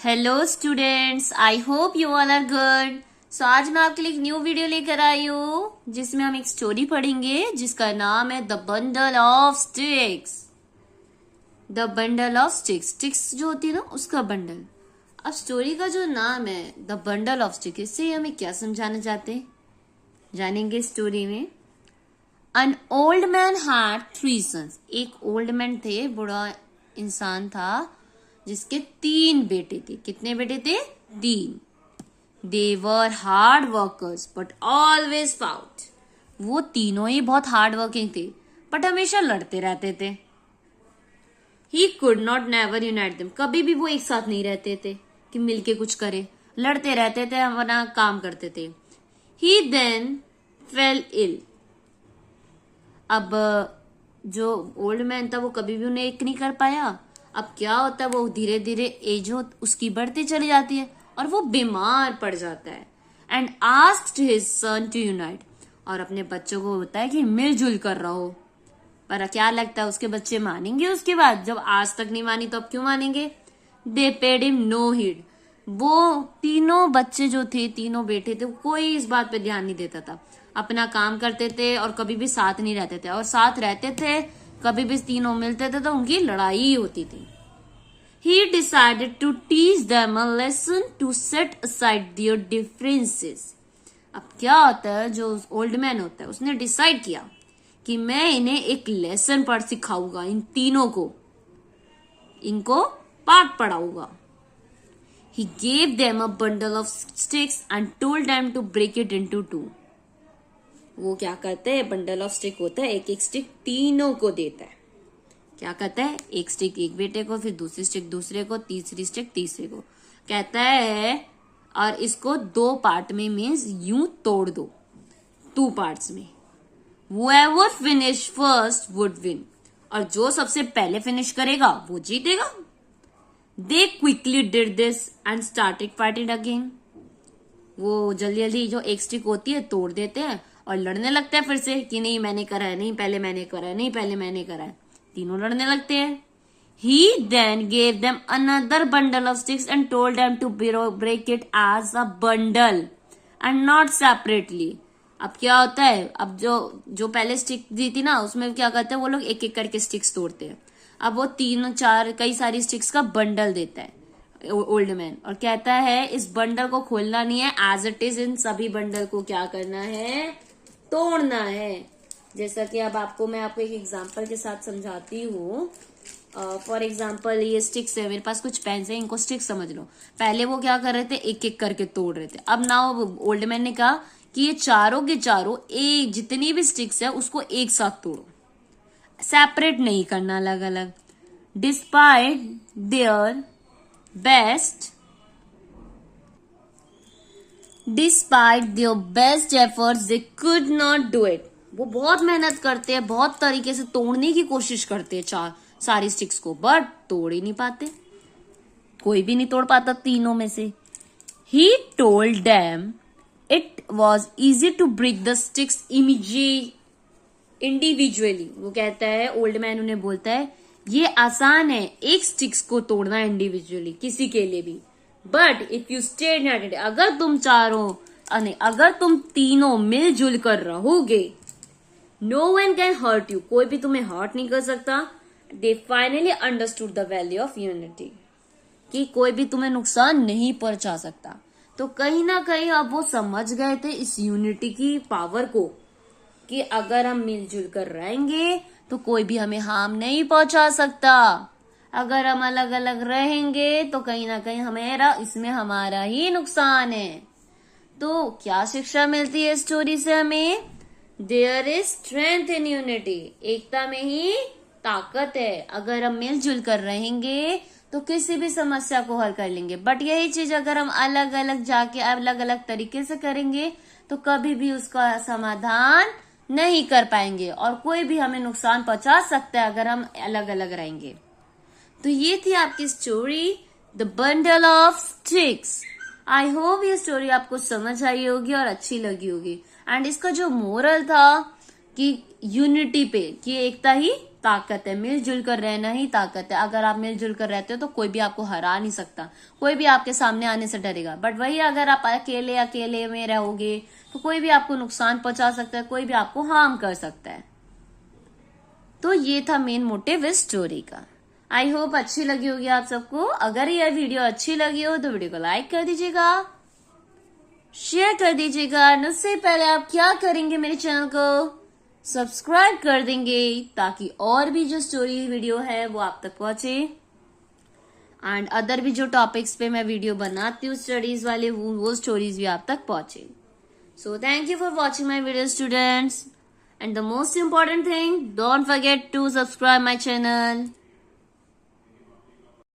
Hello students, I hope you all are good. So आज मैं आपके लिए एक न्यू वीडियो लेकर आई हूँ जिसमें हम एक स्टोरी पढ़ेंगे जिसका नाम है the bundle of sticks. The bundle of sticks, sticks जो होती है ना उसका बंडल। अब स्टोरी का जो नाम है द बंडल ऑफ स्टिक्स, इससे हमें क्या समझाना चाहते हैं जानेंगे स्टोरी में। An old man had three sons. एक ओल्ड मैन थे, बूढ़ा इंसान था जिसके 3 बेटे थे। कितने बेटे थे? 3। They were hard workers but always fought. वो तीनों ही बहुत हार्ड वर्किंग थे बट हमेशा लड़ते रहते थे। He could not never unite them. कभी भी वो एक साथ नहीं रहते थे कि मिलके कुछ करे, लड़ते रहते थे, अपना काम करते थे। He then fell ill. अब जो ओल्ड मैन था वो कभी भी उन्हें एक नहीं कर पाया। अब क्या होता है, वो धीरे धीरे एज उसकी बढ़ती चली जाती है और वो बीमार पड़ जाता है। And asked his son to unite, और अपने बच्चों को होता है कि मिलजुल कर रहो। पर क्या लगता है उसके बच्चे मानेंगे उसके बाद? जब आज तक नहीं मानी तो अब क्यों मानेंगे? They paid him no heed. वो तीनों बच्चे जो थे, तीनों बेटे थे, कोई इस बात पे ध्यान नहीं देता था, अपना काम करते थे और कभी भी साथ नहीं रहते थे। और साथ रहते थे, कभी भी तीनों मिलते थे तो उनकी लड़ाई होती थी। He decided to teach them a lesson to set aside their differences. अब क्या होता है, जो ओल्ड मैन होता है उसने डिसाइड किया कि मैं इन्हें एक लेसन पर सिखाऊंगा, इन तीनों को, इनको पाठ पढ़ाऊंगा। He gave them a bundle of sticks and told them to break it into 2. वो क्या करते हैं, बंडल ऑफ स्टिक होता है, एक एक स्टिक तीनों को देता है। क्या कहता है, एक स्टिक एक बेटे को, फिर दूसरी स्टिक दूसरे को, तीसरी स्टिक तीसरे को। कहता है और इसको 2 पार्ट में मीन्स यूं तोड़ दो, 2 पार्ट्स में। Whoever finish first would win. और जो सबसे पहले फिनिश करेगा वो जीतेगा। They quickly did this and started fighting again. वो जल्दी जल्दी जो एक स्टिक होती है तोड़ देते हैं और लड़ने लगते हैं फिर से कि नहीं मैंने करा है, नहीं पहले मैंने करा है, नहीं पहले मैंने करा है। तीनों लड़ने लगते हैं। He then gave them another bundle of sticks and told them to break it as a bundle and not separately. अब क्या होता है, अब जो पहले स्टिक दी थी ना उसमें क्या करते हैं वो लोग एक एक करके स्टिक्स तोड़ते हैं। अब वो 3-4 कई सारी स्टिक्स का बंडल देता है ओल्ड मैन और कहता है इस बंडल को खोलना नहीं है, एज इट इज इन सभी बंडल को क्या करना है, तोड़ना है। जैसा कि अब मैं आपको एक एग्जांपल के साथ समझाती हूँ। फॉर एग्जांपल ये स्टिक्स है, मेरे पास कुछ पेन्स है, इनको स्टिक्स समझ लो। पहले वो क्या कर रहे थे, एक एक करके तोड़ रहे थे। अब नाउ ओल्ड मैन ने कहा कि ये चारों के चारों एक जितनी भी स्टिक्स है उसको एक साथ तोड़ो, सेपरेट नहीं करना, अलग अलग। Despite their best efforts they could not do it. वो बहुत मेहनत करते हैं, बहुत तरीके से तोड़ने की कोशिश करते हैं सारी स्टिक्स को, बट तोड़ ही नहीं पाते, कोई भी नहीं तोड़ पाता तीनों में से। He told them it was easy to break the sticks individually. वो कहता है, ओल्ड मैन उन्हें बोलता है ये आसान है एक स्टिक्स को तोड़ना इंडिविजुअली किसी के लिए भी, but if you stay united, अगर तुम तीनों मिलजुल कर रहोगे, no one can hurt you, कोई भी तुम्हें हर्ट नहीं कर सकता। They finally understood the value of unity, कि कोई भी तुम्हें नुकसान नहीं पहुंचा सकता। तो कहीं ना कहीं अब वो समझ गए थे इस यूनिटी की पावर को, कि अगर हम मिलजुल कर रहेंगे तो कोई भी हमें हार्म नहीं पहुंचा सकता। अगर हम अलग अलग रहेंगे तो कहीं ना कहीं इसमें हमारा ही नुकसान है। तो क्या शिक्षा मिलती है स्टोरी से हमें? There is strength in unity, एकता में ही ताकत है। अगर हम मिलजुल कर रहेंगे तो किसी भी समस्या को हल कर लेंगे, बट यही चीज अगर हम अलग अलग जाके अलग अलग तरीके से करेंगे तो कभी भी उसका समाधान नहीं कर पाएंगे और कोई भी हमें नुकसान पहुंचा सकता है अगर हम अलग अलग रहेंगे। तो ये थी आपकी story the bundle of sticks. I hope ये स्टोरी आपको समझ आई होगी और अच्छी लगी होगी। एंड इसका जो मोरल था कि यूनिटी पे, कि एकता ही ताकत है, मिलजुल कर रहना ही ताकत है। अगर आप मिलजुल कर रहते हो तो कोई भी आपको हरा नहीं सकता, कोई भी आपके सामने आने से डरेगा। बट वही अगर आप अकेले अकेले में रहोगे तो कोई भी आपको नुकसान पहुंचा सकता है, कोई भी आपको हार्म कर सकता है। तो ये था मेन मोटिव इस स्टोरी का। आई होप अच्छी लगी होगी आप सबको। अगर ये वीडियो अच्छी लगी हो तो वीडियो को लाइक कर दीजिएगा, शेयर कर दीजिएगा। उससे पहले आप क्या करेंगे, मेरे चैनल को सब्सक्राइब कर देंगे ताकि और भी जो स्टोरी वीडियो है वो आप तक पहुंचे, एंड अदर भी जो टॉपिक्स पे मैं वीडियो बनाती हूँ स्टडीज वाले, वो स्टोरीज भी आप तक पहुंचे। So thank you for watching my video, students. And the most important thing, don't forget to subscribe my channel.